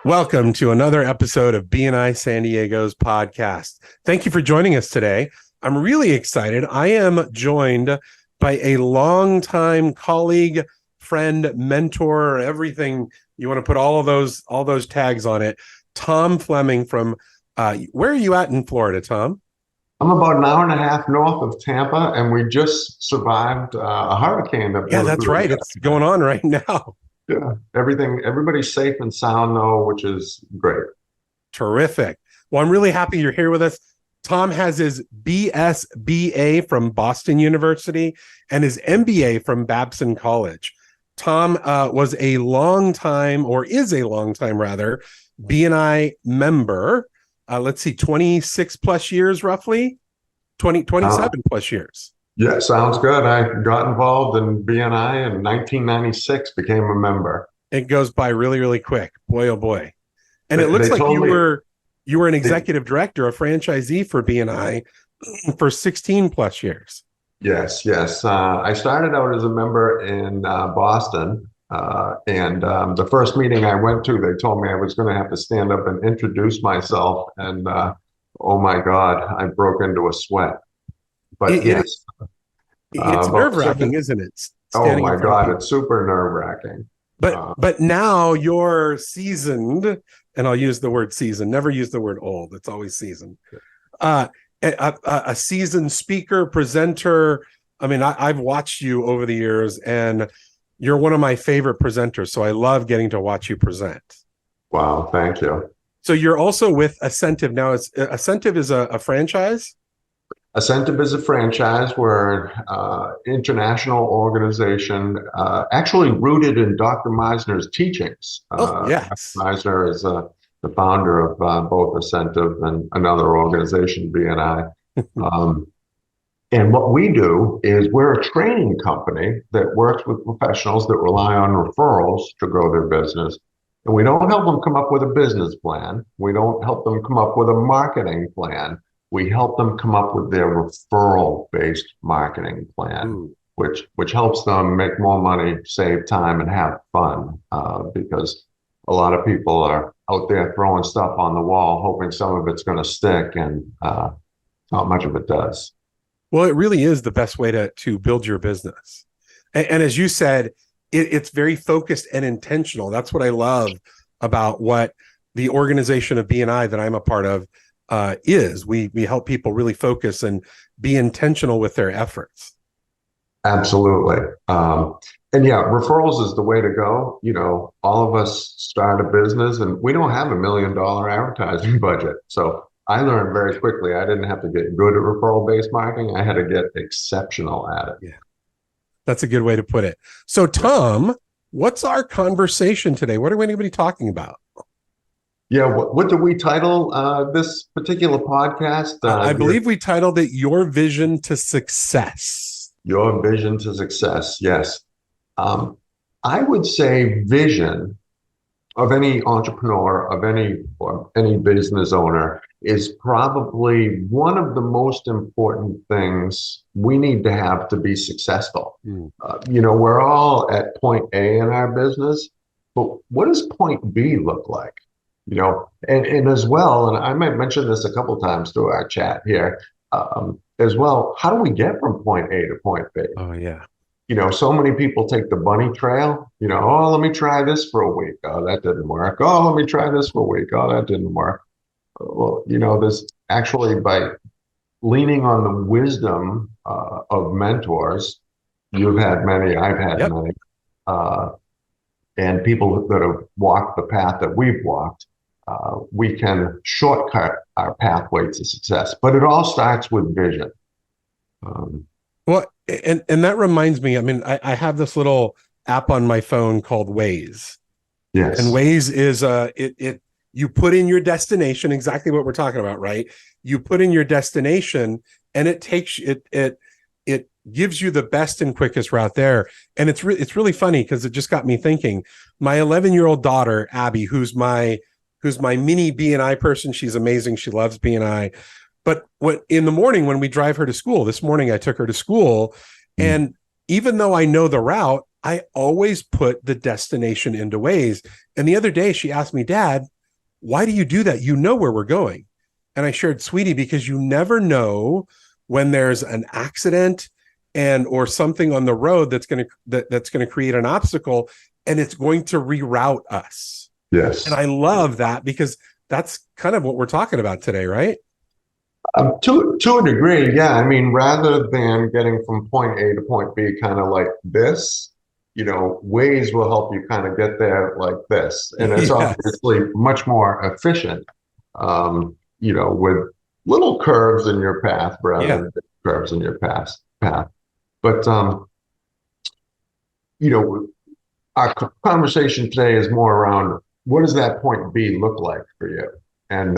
Welcome to another episode of BNI San Diego's podcast. Thank you for joining us today. I'm really excited. I am joined by a longtime colleague, friend, mentor, everything you want to put all those tags on it. Tom Fleming from where are you at in Florida, Tom? I'm about an hour and a half north of Tampa, and we just survived a hurricane. That's right. It's going on right now. Yeah, everybody's safe and sound though, which is great. Terrific. Well, I'm really happy you're here with us. Tom has his BSBA from Boston University and his MBA from Babson College. Tom is a long time rather, BNI member. 26 plus years, roughly 27 plus years. Yeah, sounds good. I got involved in BNI in 1996, became a member. It goes by really, really quick. Boy, oh boy. And it looks like you were an executive director, a franchisee for BNI for 16 plus years. Yes. I started out as a member in Boston. And the first meeting I went to, they told me I was going to have to stand up and introduce myself. And oh my God, I broke into a sweat. But yes. It's nerve-wracking, isn't it? Oh my God, it's super nerve-wracking. But now you're seasoned, and I'll use the word seasoned, never use the word old. It's always seasoned. A seasoned speaker, presenter. I mean, I've watched you over the years, and you're one of my favorite presenters, so I love getting to watch you present. Wow, thank you. So you're also with Ascentive now. Ascentive is a franchise? Ascentive is a franchise. We're an international organization, actually rooted in Dr. Meisner's teachings. Yes. Meisner is the founder of both Ascentive and another organization, BNI. And what we do is we're a training company that works with professionals that rely on referrals to grow their business. And we don't help them come up with a business plan. We don't help them come up with a marketing plan. We help them come up with their referral-based marketing plan, which helps them make more money, save time, and have fun. Because a lot of people are out there throwing stuff on the wall, hoping some of it's going to stick, and not much of it does. Well, it really is the best way to build your business. And as you said, it's very focused and intentional. That's what I love about what the organization of BNI that I'm a part of is. We help people really focus and be intentional with their efforts. Absolutely. And yeah, referrals is the way to go. You know, all of us start a business and we don't have $1 million advertising budget. So I learned very quickly, I didn't have to get good at referral-based marketing. I had to get exceptional at it. Yeah, that's a good way to put it. So Tom, what's our conversation today? What are we going to be talking about? Yeah, what do we title this particular podcast? I believe we titled it Your Vision to Success. Your Vision to Success, yes. I would say vision of any entrepreneur, of any business owner, is probably one of the most important things we need to have to be successful. We're all at point A in our business, but what does point B look like? And as well, and I might mention this a couple of times through our chat here, as well, how do we get from point A to point B? Oh, yeah. So many people take the bunny trail, oh, let me try this for a week. Oh, that didn't work. Oh, let me try this for a week. Oh, that didn't work. Well, there's actually, by leaning on the wisdom of mentors, you've had many, I've had many, and people that have walked the path that we've walked, we can shortcut our pathway to success. But it all starts with vision. Well, and that reminds me, I mean, I have this little app on my phone called Waze. Yes. And Waze is you put in your destination, exactly what we're talking about, right? You put in your destination and it takes it gives you the best and quickest route there. And it's really funny because it just got me thinking. My 11-year-old daughter, Abby, who's my mini BNI person, she's amazing. She loves BNI. But in the morning when we drive her to school, this morning I took her to school, and even though I know the route, I always put the destination into Waze. And the other day she asked me, Dad, why do you do that? You know where we're going. And I shared, sweetie, because you never know when there's an accident and or something on the road that's going to that's going to create an obstacle, and it's going to reroute us. And Yes. I love that, because that's kind of what we're talking about today, right? To a degree, yeah. I mean, rather than getting from point A to point B kind of like this, ways will help you kind of get there like this. And it's Yes. obviously much more efficient, with little curves in your path rather Yeah. than big curves in your path. But, you know, our conversation today is more around what does that point B look like for you? And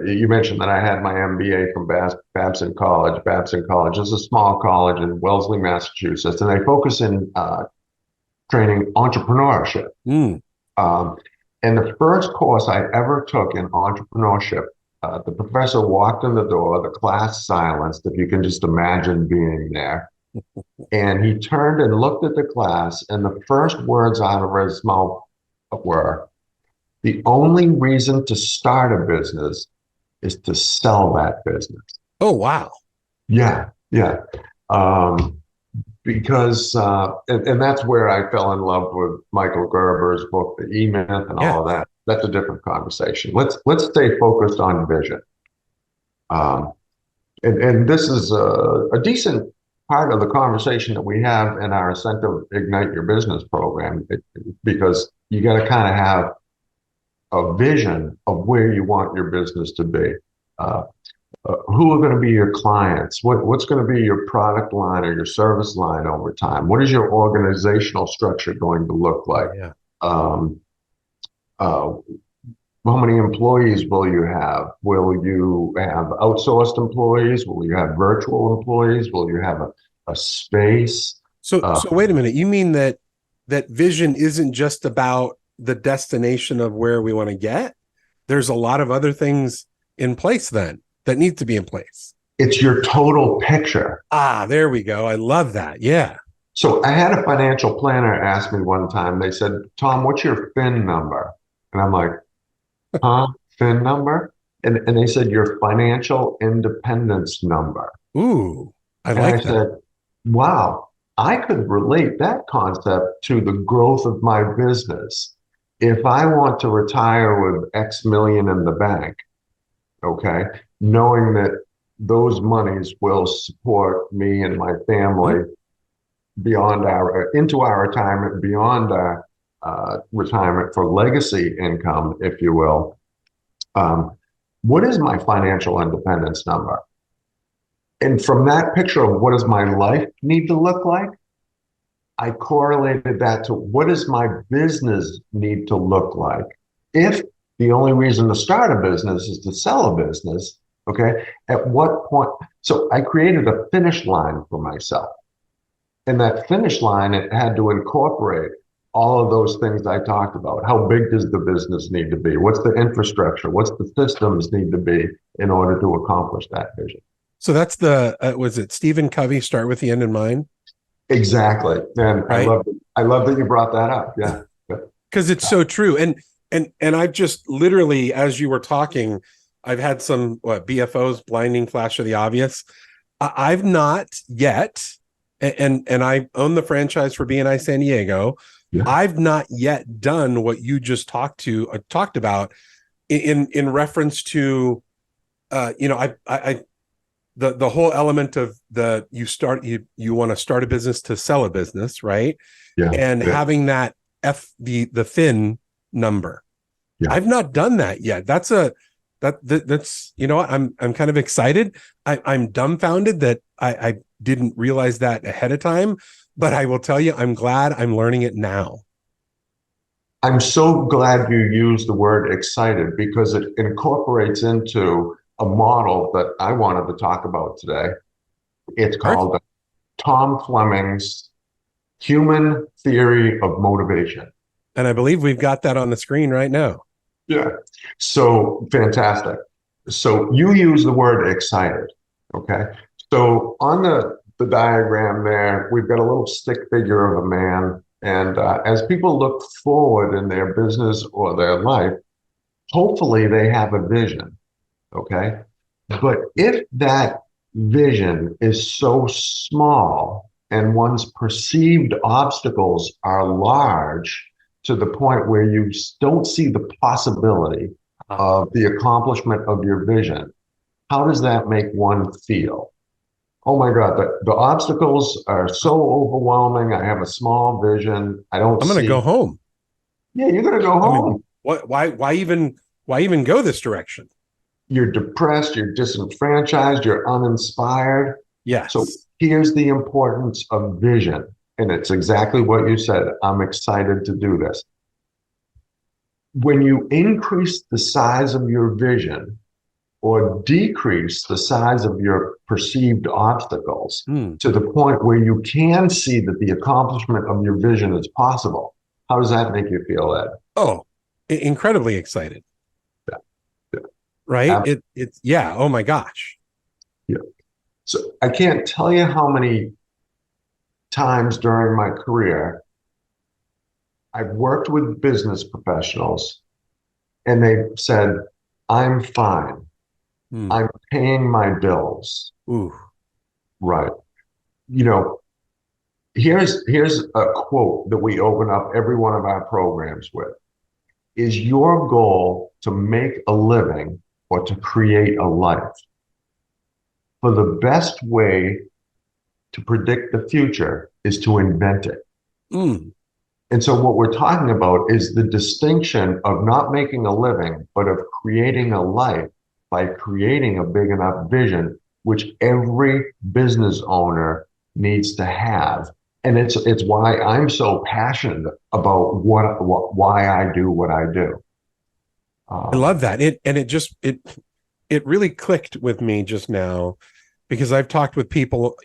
you mentioned that I had my MBA from Babson College. Babson College is a small college in Wellesley, Massachusetts, and they focus in training entrepreneurship. Mm. Um, and the first course I ever took in entrepreneurship, the professor walked in the door, the class silenced, if you can just imagine being there. And he turned and looked at the class, and the first words out of his mouth were, the only reason to start a business is to sell that business. Oh, wow. Yeah, yeah. Um, because and that's where I fell in love with Michael Gerber's book, The E-Myth, and Yeah. all of that. That's a different conversation. Let's stay focused on vision. Um, and this is a decent part of the conversation that we have in our Incentive Ignite Your Business program, because you got to kind of have a vision of where you want your business to be. Who are going to be your clients? What's going to be your product line or your service line over time? What is your organizational structure going to look like? Yeah. Um, uh, how many employees will you have? Will you have outsourced employees? Will you have virtual employees? Will you have a space? So wait a minute. You mean that vision isn't just about the destination of where we want to get? There's a lot of other things in place then that need to be in place. It's your total picture. Ah, there we go. I love that. Yeah. So I had a financial planner ask me one time, they said, Tom, what's your FIN number? And I'm like, huh? FIN number? And they said, your financial independence number. Ooh, I And I like that. said, wow, I could relate that concept to the growth of my business. If I want to retire with X million in the bank, okay, knowing that those monies will support me and my family into our retirement, beyond our retirement, for legacy income, if you will. What is my financial independence number? And from that picture of what does my life need to look like, I correlated that to what does my business need to look like? If the only reason to start a business is to sell a business, okay, at what point? So I created a finish line for myself. And that finish line, it had to incorporate all of those things I talked about. How big does the business need to be? What's the infrastructure? What's the systems need to be in order to accomplish that vision? So that's the was it Stephen Covey, Start with the End in Mind? Exactly. And Right. I love that you brought that up. Yeah. Because it's so true. And I've just literally, as you were talking, I've had some BFOs, blinding flash of the obvious. I've not yet, and I own the franchise for BNI San Diego. Yeah. I've not yet done what you just talked about in reference to I the whole element of you want to start a business to sell a business, right? Yeah. And Yeah. having that the FIN number. Yeah. I've not done that yet. That's I'm kind of excited. I'm dumbfounded that I didn't realize that ahead of time, but I will tell you, I'm glad I'm learning it now. I'm so glad you used the word excited, because it incorporates into a model that I wanted to talk about today. It's Perfect. called Tom Fleming's Human Theory of Motivation. And I believe we've got that on the screen right now. Yeah. So fantastic. So you use the word excited. Okay. So on the diagram there, we've got a little stick figure of a man. And as people look forward in their business or their life, hopefully they have a vision, okay? But if that vision is so small and one's perceived obstacles are large to the point where you don't see the possibility of the accomplishment of your vision, how does that make one feel? Oh my God, the obstacles are so overwhelming. I have a small vision. I don't I'm going to see. go home. Yeah, you're going to go I mean, home. why even go this direction? You're depressed, you're disenfranchised, you're uninspired. So Yes. here's the importance of vision. And it's exactly what you said. I'm excited to do this. When you increase the size of your vision or decrease the size of your perceived obstacles to the point where you can see that the accomplishment of your vision is possible, how does that make you feel, Ed? Oh, incredibly excited. Yeah. Yeah. Right? It's yeah. Oh my gosh. Yeah. So I can't tell you how many times during my career I've worked with business professionals and they said, I'm fine. I'm paying my bills. Ooh. Right. You know, here's a quote that we open up every one of our programs with. Is your goal to make a living or to create a life? For the best way to predict the future is to invent it. And so what we're talking about is the distinction of not making a living, but of creating a life by creating a big enough vision, which every business owner needs to have. And it's why I'm so passionate about why I do what I do. I love that. It really clicked with me just now, because I've talked with people,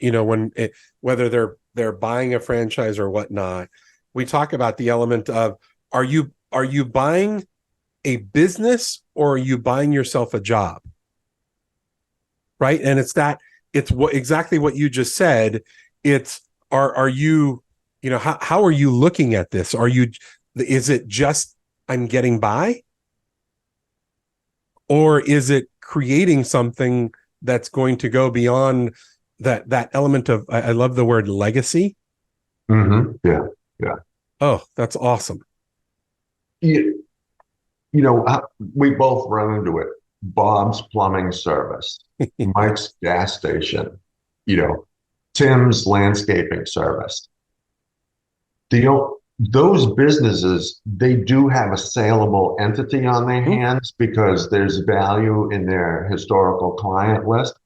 whether they're buying a franchise or whatnot, we talk about the element of, are you buying a business or are you buying yourself a job? Right. And it's exactly what you just said. It's, are you, how are you looking at this? Is it just, I'm getting by? Or is it creating something that's going to go beyond that element of, I love the word legacy. Mm-hmm. Yeah. Yeah. Oh, that's awesome. We both run into it. Bob's Plumbing Service, Mike's gas station, Tim's landscaping service. Those businesses, they do have a saleable entity on their hands because there's value in their historical client list.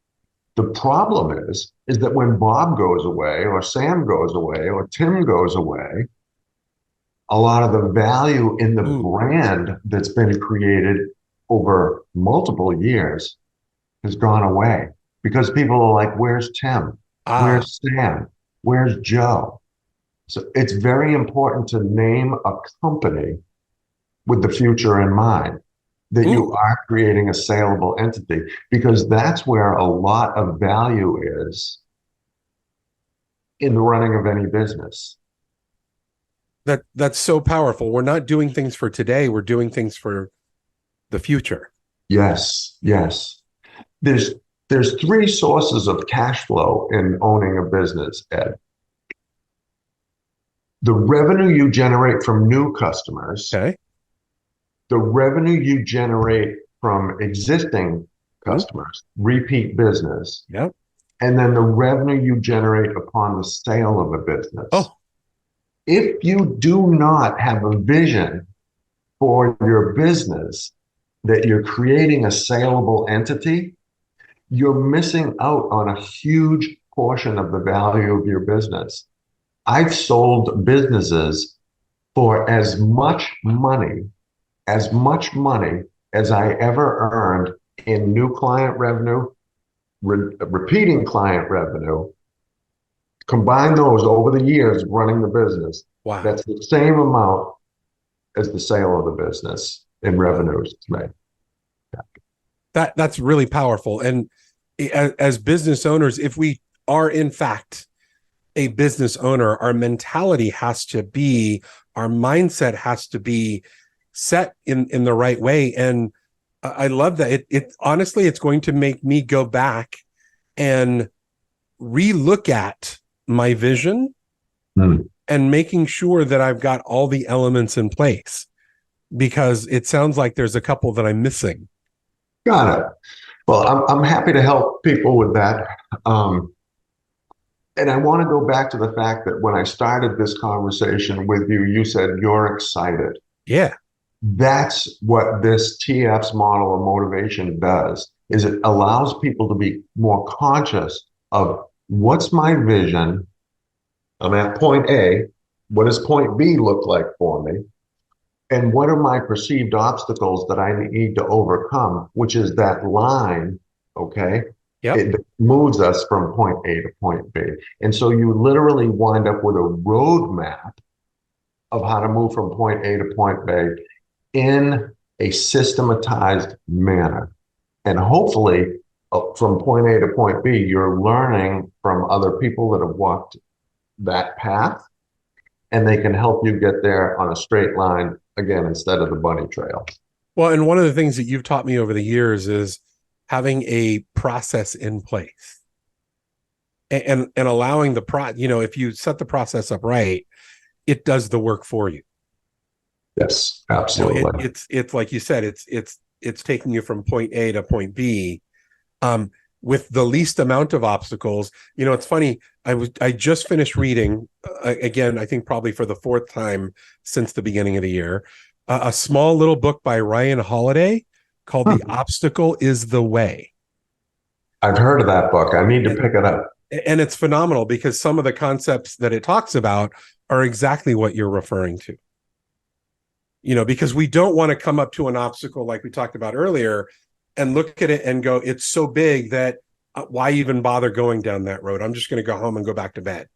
The problem is that when Bob goes away or Sam goes away or Tim goes away, a lot of the value in the brand that's been created over multiple years has gone away because people are like, where's Tim? Where's Sam? Where's Joe? So it's very important to name a company with the future in mind, that you are creating a saleable entity, because that's where a lot of value is in the running of any business. That's so powerful. We're not doing things for today. We're doing things for the future. Yes. Yes. There's three sources of cash flow in owning a business, Ed. The revenue you generate from new customers. Okay. The revenue you generate from existing customers, repeat business. Yep. And then the revenue you generate upon the sale of a business. Oh. If you do not have a vision for your business, that you're creating a saleable entity, you're missing out on a huge portion of the value of your business. I've sold businesses for as much money as I ever earned in new client revenue, repeating client revenue. Combine those over the years running the business. Wow. That's the same amount as the sale of the business in revenues it's made. Yeah. That's really powerful. And as business owners, if we are in fact a business owner, our mentality has to be, our mindset has to be, set in the right way. And I love that. It honestly, it's going to make me go back and relook at my vision and making sure that I've got all the elements in place, because it sounds like there's a couple that I'm missing. Got it. Well, I'm happy to help people with that. And I want to go back to the fact that when I started this conversation with you, you said you're excited. Yeah. That's what this TF's model of motivation does, is it allows people to be more conscious of what's my vision. I'm at point A. What does point B look like for me? And what are my perceived obstacles that I need to overcome, which is that line, okay? Yep. It moves us from point A to point B. And so you literally wind up with a roadmap of how to move from point A to point B in a systematized manner. And hopefully, from point A to point B, you're learning from other people that have walked that path, and they can help you get there on a straight line again instead of the bunny trail. Well, and one of the things that you've taught me over the years is having a process in place, and allowing if you set the process up right, it does the work for you. Yes, absolutely. It's like you said, it's taking you from point A to point B, with the least amount of obstacles. It's funny. I just finished reading again, I think probably for the fourth time since the beginning of the year, a small little book by Ryan Holiday called The Obstacle is the Way. I've heard of that book. I need to pick it up. And it's phenomenal because some of the concepts that it talks about are exactly what you're referring to. Because we don't want to come up to an obstacle like we talked about earlier and look at it and go, it's so big that why even bother going down that road? I'm just going to go home and go back to bed.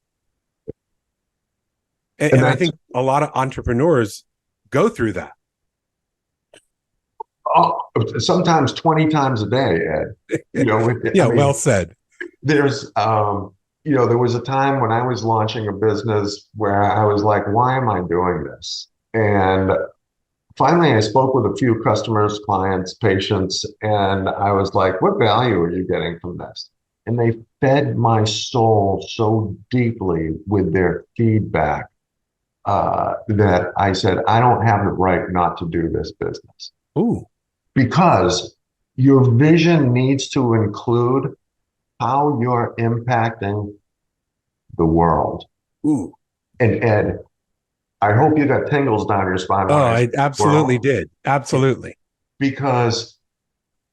And I think a lot of entrepreneurs go through that. Sometimes 20 times a day, Ed. Yeah, well said. There's, there was a time when I was launching a business where I was like, why am I doing this? And finally, I spoke with a few customers, clients, patients, and I was like, what value are you getting from this? And they fed my soul so deeply with their feedback that I said, I don't have the right not to do this business. Ooh. Because your vision needs to include how you're impacting the world. Ooh. And Ed, I hope you got tingles down your spine. Oh, I absolutely did. Absolutely. Because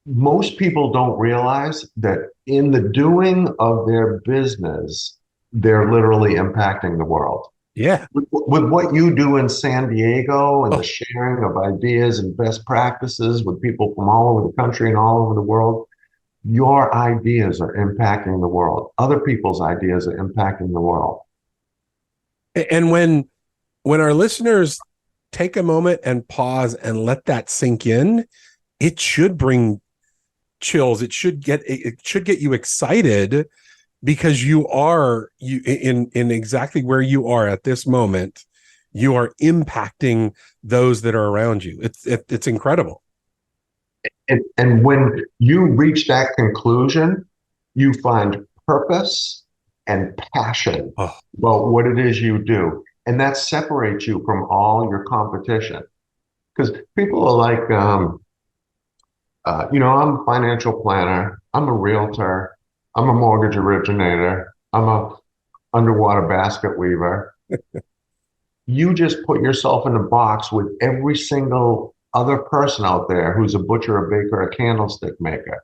most people don't realize that in the doing of their business, they're literally impacting the world. Yeah. With what you do in San Diego and the sharing of ideas and best practices with people from all over the country and all over the world, your ideas are impacting the world. Other people's ideas are impacting the world. And when our listeners take a moment and pause and let that sink in, it should bring chills. It should get you excited, because you in exactly where you are at this moment, you are impacting those that are around you. It's incredible. And when you reach that conclusion, you find purpose and passion about what it is you do. And that separates you from all your competition. Because people are like, I'm a financial planner, I'm a realtor, I'm a mortgage originator, I'm a underwater basket weaver. You just put yourself in a box with every single other person out there who's a butcher, a baker, a candlestick maker.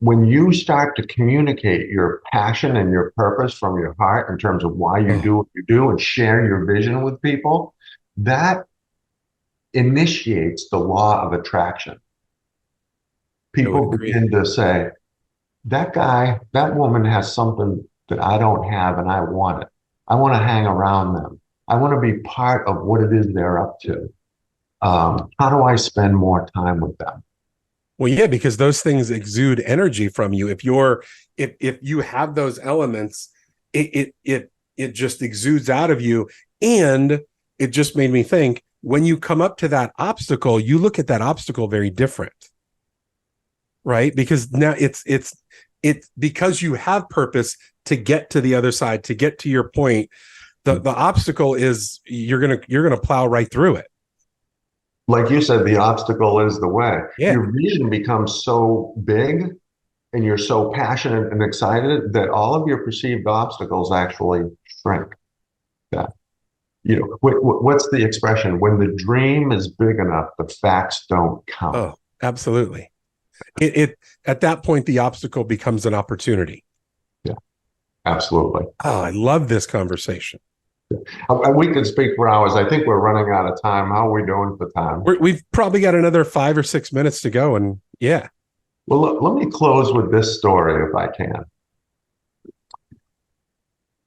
When you start to communicate your passion and your purpose from your heart in terms of why you do what you do and share your vision with people, that initiates the law of attraction. People begin to say, that guy, that woman has something that I don't have and I want it. I want to hang around them. I want to be part of what it is they're up to. How do I spend more time with them? Well, yeah, because those things exude energy from you. If you have those elements, it just exudes out of you. And it just made me think, when you come up to that obstacle, you look at that obstacle very different, right? Because now it's because you have purpose to get to the other side, to get to your point. The obstacle is you're gonna plow right through it. Like you said, the obstacle is the way. Yeah. Your vision becomes so big and you're so passionate and excited that all of your perceived obstacles actually shrink. Yeah. You know, what's the expression? When the dream is big enough, the facts don't count. Oh, absolutely. It at that point, the obstacle becomes an opportunity. Yeah, absolutely. Oh, I love this conversation. We could speak for hours. I think we're running out of time. How are we doing for time? We've probably got another 5 or 6 minutes to go. And yeah. Well, let me close with this story if I can.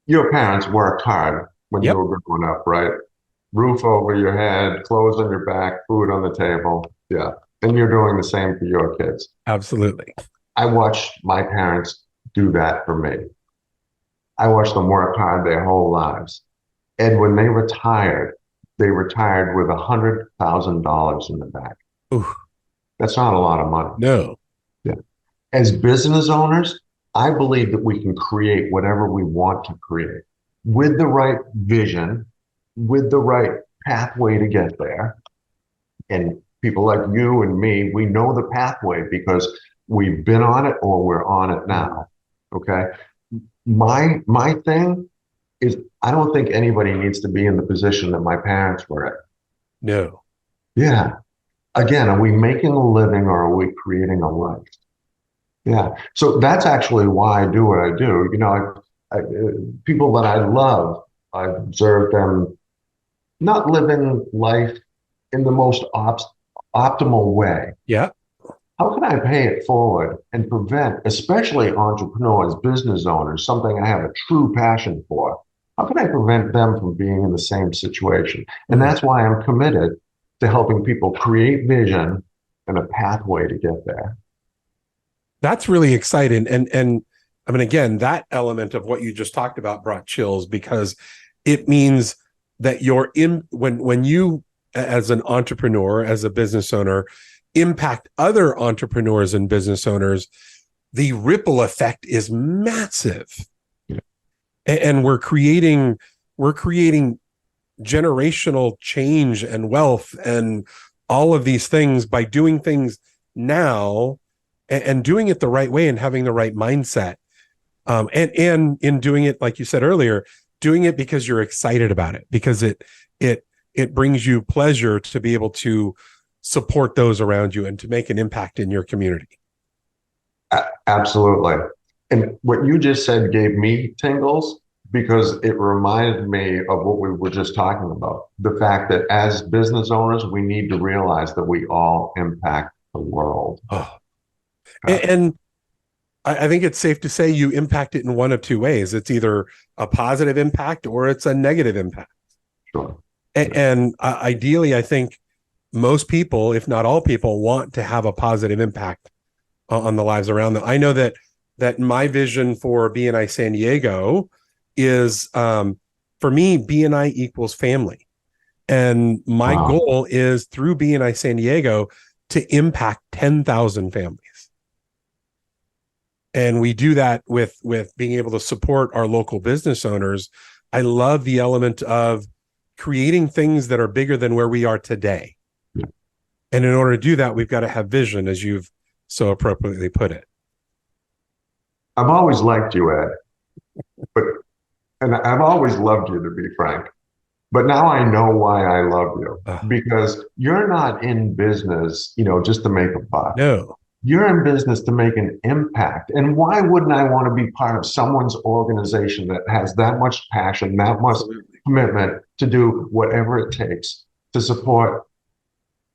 Your parents worked hard when you were growing up, right? Roof over your head, clothes on your back, food on the table. Yeah. And you're doing the same for your kids. Absolutely. I watched my parents do that for me. I watched them work hard their whole lives. And when they retired with $100,000 in the bank. Ooh. That's not a lot of money. No. Yeah. As business owners, I believe that we can create whatever we want to create with the right vision, with the right pathway to get there. And people like you and me, we know the pathway because we've been on it or we're on it now. Okay. My thing is, I don't think anybody needs to be in the position that my parents were in. No. Yeah. Again, are we making a living or are we creating a life? Yeah. So that's actually why I do what I do. You know, people that I love, I observe them not living life in the most optimal way. Yeah. How can I pay it forward and prevent, especially entrepreneurs, business owners, something I have a true passion for? How can I prevent them from being in the same situation? And that's why I'm committed to helping people create vision and a pathway to get there. That's really exciting. And I mean, again, that element of what you just talked about brought chills because it means that you're when you, as an entrepreneur, as a business owner, impact other entrepreneurs and business owners, the ripple effect is massive. Yeah. And we're creating generational change and wealth and all of these things by doing things now and doing it the right way and having the right mindset. And in doing it, like you said earlier, doing it because you're excited about it, because it brings you pleasure to be able to support those around you and to make an impact in your community. Absolutely. And what you just said gave me tingles because it reminded me of what we were just talking about. The fact that as business owners, we need to realize that we all impact the world. Oh. And I think it's safe to say you impact it in one of two ways. It's either a positive impact or it's a negative impact. Sure. And ideally, I think most people, if not all people, want to have a positive impact on the lives around them. I know that my vision for BNI San Diego is, for me, BNI equals family. And my goal is through BNI San Diego to impact 10,000 families. And we do that with being able to support our local business owners. I love the element of creating things that are bigger than where we are today. And in order to do that, we've got to have vision, as you've so appropriately put it. I've always liked you, Ed, and I've always loved you, to be frank. But now I know why I love you, because you're not in business, just to make a buck. No. You're in business to make an impact. And why wouldn't I want to be part of someone's organization that has that much passion, that much commitment to do whatever it takes to support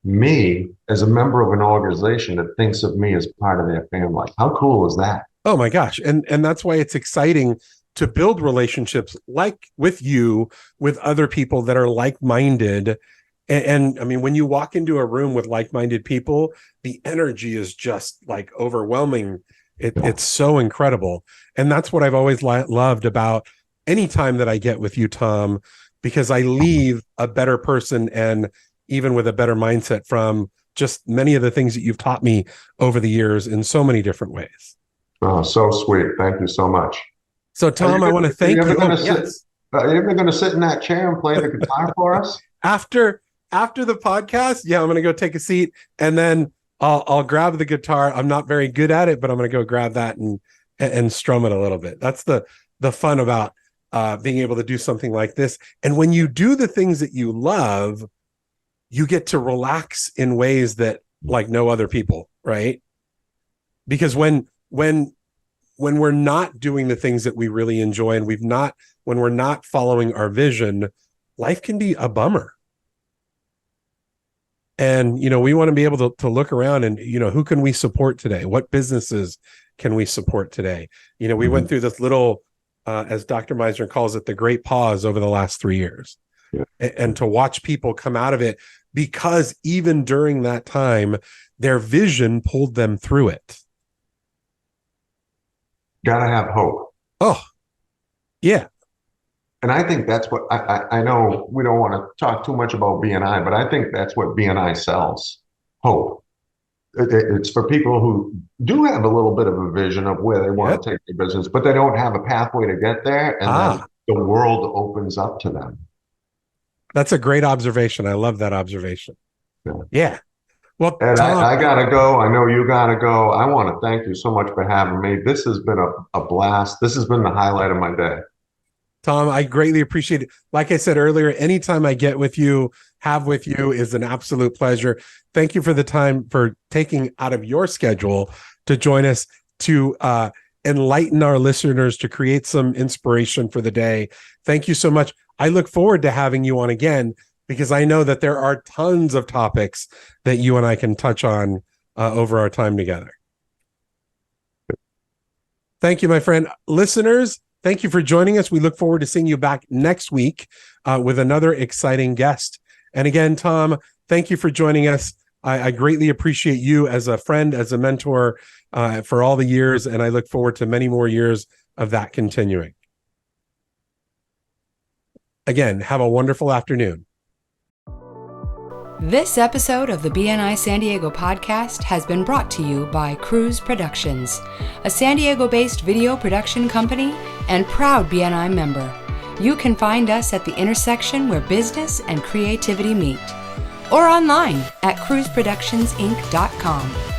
me as a member of an organization that thinks of me as part of their family? How cool is that? Oh my gosh. And that's why it's exciting to build relationships like with you, with other people that are like-minded. And I mean, when you walk into a room with like-minded people, the energy is just like overwhelming. It's so incredible. And that's what I've always loved about any time that I get with you, Tom, because I leave a better person and even with a better mindset from just many of the things that you've taught me over the years in so many different ways. Oh, so sweet. Thank you so much. So, Tom, I want to thank you. Yes. Are you ever going to sit in that chair and play the guitar for us? After the podcast, yeah, I'm going to go take a seat, and then I'll grab the guitar. I'm not very good at it, but I'm going to go grab that and strum it a little bit. That's the fun about being able to do something like this. And when you do the things that you love, you get to relax in ways that like no other people, right? Because when we're not doing the things that we really enjoy, and when we're not following our vision, life can be a bummer. And, we want to be able to look around and, who can we support today? What businesses can we support today? We went through this little, as Dr. Meisner calls it, the great pause over the last 3 years. Yeah. And to watch people come out of it, because even during that time, their vision pulled them through it. Gotta have hope. Oh, yeah. And I think that's what I know we don't want to talk too much about BNI, but I think that's what BNI sells, hope. It's for people who do have a little bit of a vision of where they want to take their business, but they don't have a pathway to get there. And then the world opens up to them. That's a great observation. I love that observation. Yeah. Well, and Tom, I gotta go. I know you gotta go. I want to thank you so much for having me. This has been a blast. This has been the highlight of my day. Tom, I greatly appreciate it. Like I said earlier, anytime I get with you, have with you is an absolute pleasure. Thank you for the time, for taking out of your schedule to join us, to enlighten our listeners, to create some inspiration for the day. Thank you so much. I look forward to having you on again, because I know that there are tons of topics that you and I can touch on over our time together. Thank you, my friend. Listeners, thank you for joining us. We look forward to seeing you back next week with another exciting guest. And again, Tom, thank you for joining us. I greatly appreciate you as a friend, as a mentor for all the years, and I look forward to many more years of that continuing. Again, have a wonderful afternoon. This episode of the BNI San Diego podcast has been brought to you by Cruise Productions, a San Diego-based video production company and proud BNI member. You can find us at the intersection where business and creativity meet, or online at cruiseproductionsinc.com.